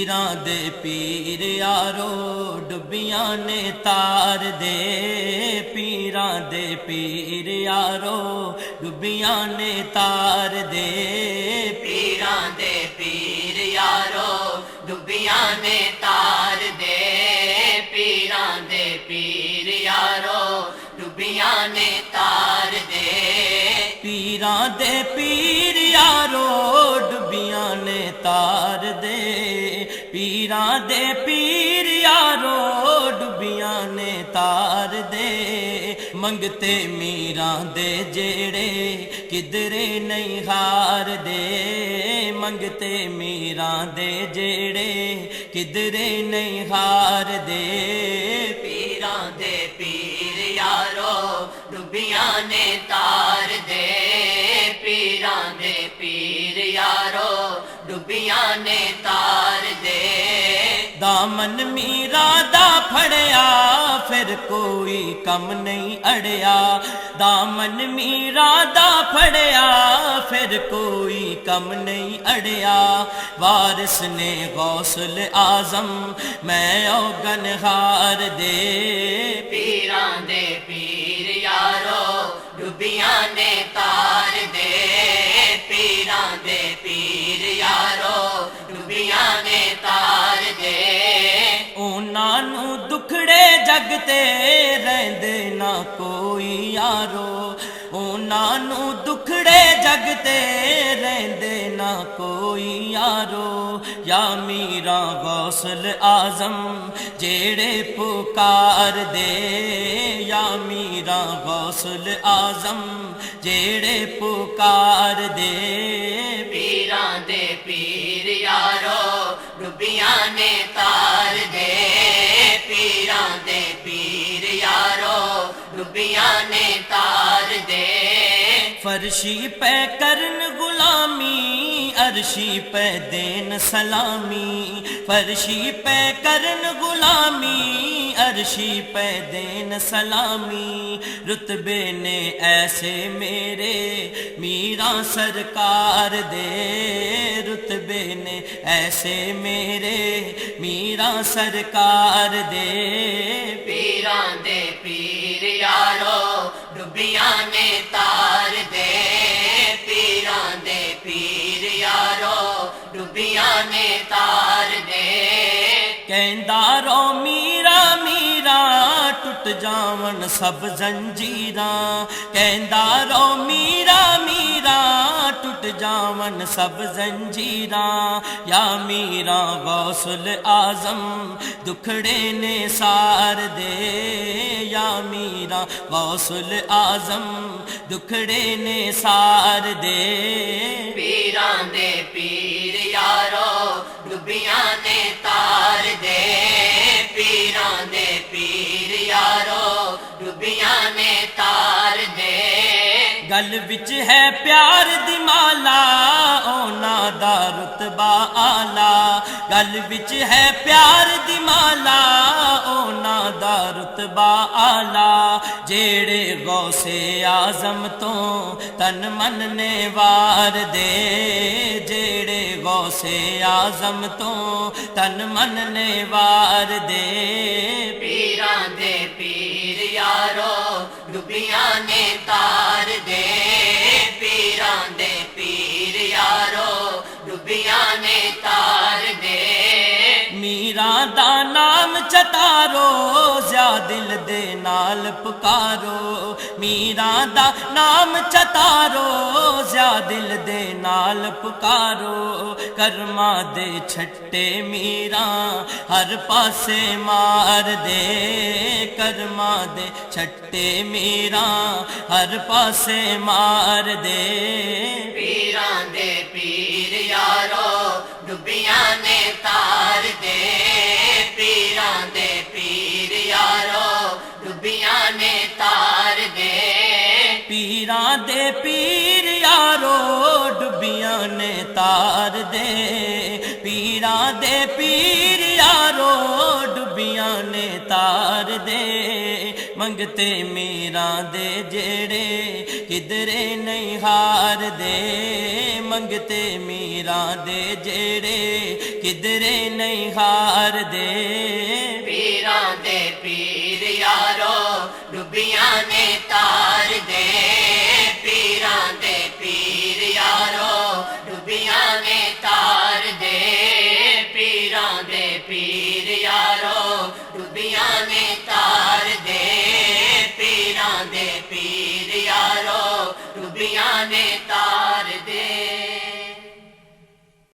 پیراں دے پیر یارو ڈبیاں نے تار دے، پیراں دے پیر یارو ڈبیاں نے تار دے، پیراں دے پیر یارو ڈبیاں نے تار دے، پیراں دے پیر یارو ڈبیاں نے تار دے، پیراں دے پیر یارو ڈبیاں نے تار دے، پیراں دے پیر یارو ڈبیاں نے تار دے، منگتے میراں دے جیڑے کدرے نہیں ہار دے، منگتے میراں دے جیڑے کدرے نہیں ہار دے، پیراں دے پیر یارو ڈبیاں نے تار دے، پیراں دے پیر یارو ڈبیاں نے تار دے، دامن میرا دا پھڑیا پھر کوئی کم نہیں اڑیا، دامن میرا دا پھڑیا پھر کوئی کم نہیں اڑیا، وارث نے غوث اعظم میں اوگن ہار دے، پیراں دے پیر یارو ڈبیاں نے تار دے، پیراں دے پیر یارو ڈبیاں نے تار دے، انہاں نوں دکھڑے جگ تے رہندے نہ کوئی یارو، انہاں نوں دکھڑے جگ تے رہندے نہ کوئی یارو، یا میراں غوث اعظم جیڑے پکار دے، یا میراں غوث اعظم جیڑے پکار دے، پیراں دے پیر یارو ڈبیاں نے تار دے، پیراں دے پیر یارو ڈبیاں نے تار دے، فرشی پہ کرن غلامی عرشی پہ دین سلامی، فرشی پہ کرن غلامی عرشی پہ دین سلامی، رتبے نے ایسے میرے میراں سرکار دے، رتبے نے ایسے میرے میراں سرکار دے، پیراں دے پیر یارو ڈبیاں نے تار دے، پیراں دے پیر یارو ڈبیاں نے تار دے، کہندا رو میرا میرا ٹٹ جاون سب زنجیراں، کہندا رو میرا میرا ٹٹ جاون سب زنجیراں، یا میرا غوث اعظم دکھڑے نے سار دے، یا میرا غوث اعظم دکھڑے نے سار دے، پیراں دے پیر یارو ڈبیاں نے تار دے، پیراں دے پیر یارو ڈبیاں نے تار دے، گل وچ ہے پیار دی مالا اونا دا رتبہ آلہ، گل وچ ہے پیار دی مالا اونا دا رتبہ آلہ، جیڑے غوث اعظم تو تن من نے وار دے، جیڑے غوث اعظم تو تن من نے وار دے، پیراں دے پیر یارو ڈبیاں نے تار دے، پیراں دے پیر یارو ڈبیاں نے تار دے، میراں دا نام چتارو زیا دل دے نال پکارو، میراں دا نام چتارو زیا دل دے نال پکارو، کرما دے چھٹے میراں ہر پاسے مار دے، کرما دے چھٹے میراں ہر پاسے مار دے، پیراں دے پیر یارو ڈبیاں نے تار دے، پیراں دے پیر یارو ڈبیاں نے تار دے، پیراں دے پیر یارو ڈبیاں نے تار دے، پیراں دے پیر یارو ڈبیاں نے تار دے، منگتے میراں دے جیڑے کدرے نہیں ہار دے منگتے میراں دے جیڑے کدرے نہیں ہار دے پیراں دے پیر یارو ڈبیاں نے تار دے پیراں دے پیر یارو ڈبیاں نے تار دے پیراں دے پیر یارو ڈبیاں نے تار دے پیراں دے پیر یارو ڈبیاں نے تار